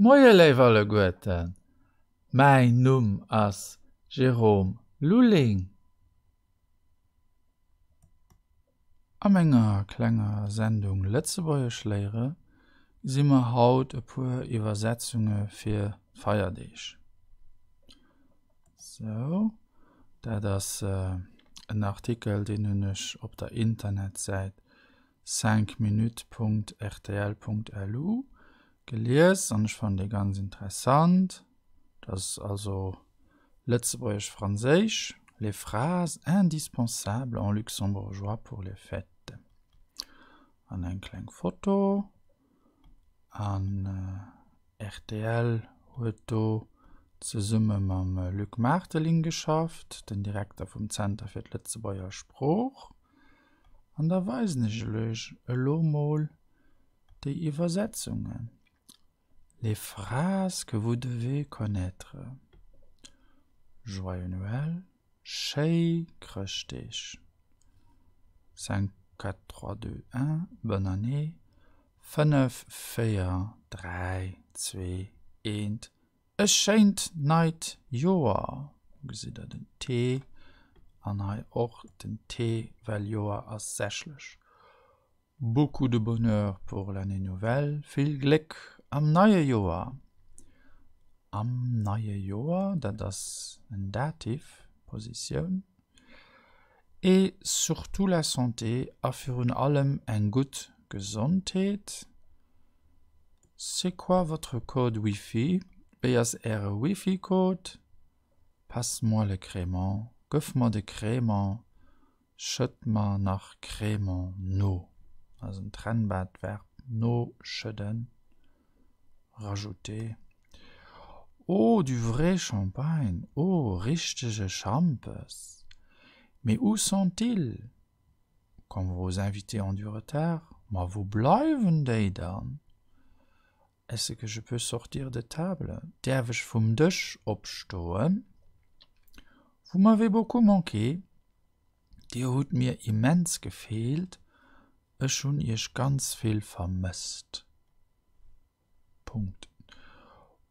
Moje leiwerle Goeten. Mein Numm ass Jerome Luling. Am enger klenger Sendung Lettzebäuerch Lehre simmer haut e puer Iwersetzunge fir Feierdeich. So, dat ass en Artikel, den hunnech op der Internetseite 5minut.rtl.lu gelies, an ich fand de ganz interessant. Das also Lettzebäuerch Franzésisch, les phrases indispensables en luxembourgeois pour les fêtes. An ein klein Foto, an RTL huet do ze Summe mam Luc Marteling geschafft, den Direktor vom Center fir d' Lettzebäuer Spruch. An da weisen ich lech lomol die Übersetzungen. Les phrases que vous devez connaître. Joyeux Noël, Chei Christich. 5, 4, 3, 2, 1, bonne année. 5, 4, 3, 2, 1. Es scheint neid Joa. Seht ihr den T? An hai auch den T, weil Joa as sächlech. Beaucoup de bonheur pour l'année nouvelle. Viel Glück am neue Joa. Am neue Joa, das ein Dativ, Position. Et surtout la santé, a für allem ein gut Gesundheit. C'est quoi votre code Wi-Fi? BSR Wi-Fi-Code. Passe-moi le crément. Göff-moi de crément. Schütt-moi nach crément. No. Also ein Trennbadverb. No, schütten. Rajouter. Oh, du vrai champagne. Oh, richtige Champes. Mais où sont-ils? Quand vos invités ont du retard, moi vous bleiben die dann? Est-ce que je peux sortir de table? Darf ich vom Tisch opstoen? Vous m'avez beaucoup manqué. Dir hat mir immens gefehlt. Ich schon ich ganz viel vermisst. Punkt.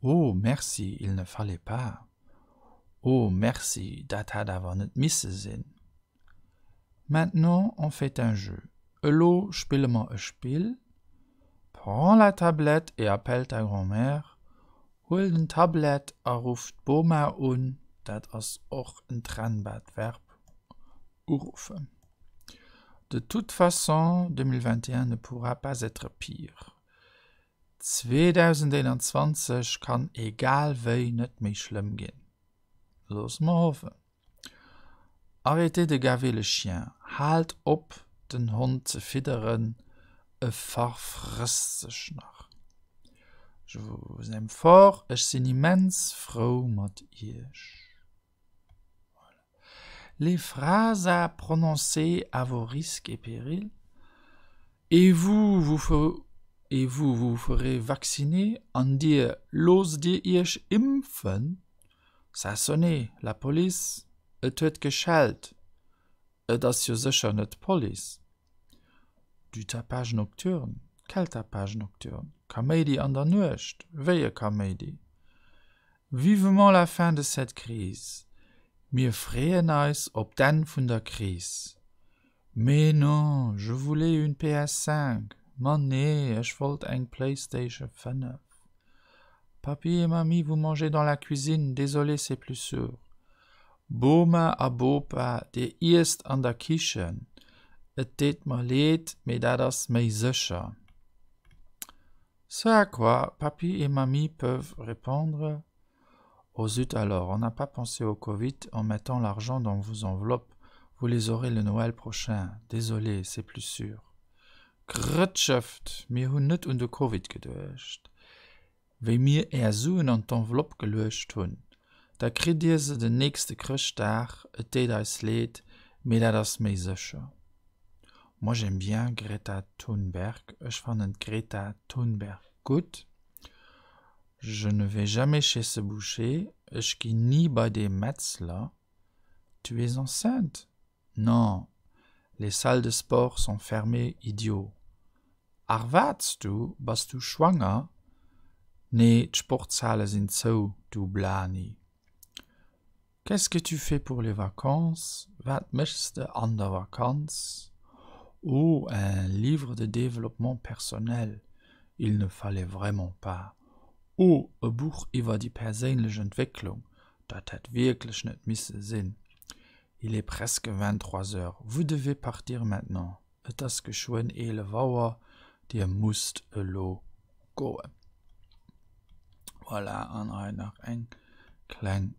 Oh, merci, il ne fallait pas. Oh, merci, dat hat aber nicht misse sinn. Maintenant, on fait un jeu. Elo, spiele mal ein Spiel. Prends la tablette et appelle ta grand-mère. Hol den Tablet a ruft Boma un, dat as och ein Trennbadverb. Urufen. De toute façon, 2021 ne pourra pas être pire. 2021 kann egal wei net méi schlimm gehen. Los ma hoffen. Arrêtez de gaver le chien. Halt op, den Hund ze fidderen. Verfrisst sich nach. Je vous aime fort, ich bin immens froh mit ihr. Voilà. Les phrases à prononcer à vos risques et périls. Et vous vous ferez vacciner en dire los dir ich impfen. Ça sonne, la police, et huet geschellt. Et das jo sicher net Police. Du tapage nocturne. Quel tapage nocturne? Comédie en der Nucht. Veille comédie. Vivement la fin de cette crise. Mir freuen eis ob den von der Krise. Mais non, je voulais une PS5. Man nee, ich wollte ein PlayStation 5. Papi et mamie, vous mangez dans la cuisine. Désolé, c'est plus sûr. Boma a Bopa, der erst an der Kitchen. Et tät mir leid, mais dat ass méi sicher. Ce à quoi papi et mamie peuvent répondre. Oh zut alors, on n'a pas pensé au Covid en mettant l'argent dans vos enveloppes. Vous les aurez le Noël prochain. Désolé, c'est plus sûr. Grütschöft, mir hun net de Covid gedurcht. Wei mir so an d'Enveloppe gelöscht hun. Da kriegt ihr se den nächste Christtag, et tät eis leid, mais dat ass méi sicher. Moi, j'aime bien Greta Thunberg. Je fand Greta Thunberg gut. Je ne vais jamais chez ce boucher. Je gehe nie bei dem Metzler. Tu es enceinte? Non. Les salles de sport sont fermées, idiot. Arwatst du, bist du schwanger? Nee, d'Sporthalle sind zo, du Blani. Qu'est-ce que tu fais pour les vacances? Wat möchtest du an der Vakanz? Oh, un livre de développement personnel. Il ne fallait vraiment pas. Oh, ein Buch über die persönliche Entwicklung. Das hat wirklich nicht müssen sein. Il est presque 23 heures. Vous devez partir maintenant. Et ist geschwoen 11 Uhr. Dir musst lo gehen. Voilà, an nach ein klein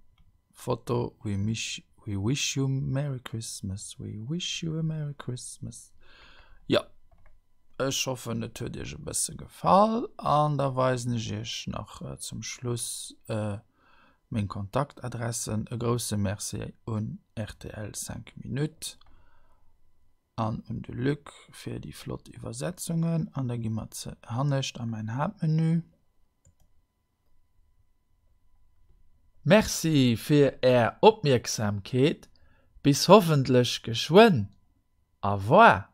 Foto. We wish you Merry Christmas. We wish you a Merry Christmas. Ja, ich hoffe, es hat dir ein bisschen gefallen. Und da weise ich euch noch zum Schluss meine Kontaktadressen. Ein grosses Merci an RTL 5 Minuten. Und de Luc für die flotte Übersetzungen. Und da gehen wir zu Hannes an mein Hauptmenü. Merci für Ihre Aufmerksamkeit. Bis hoffentlich geschwind. Au revoir.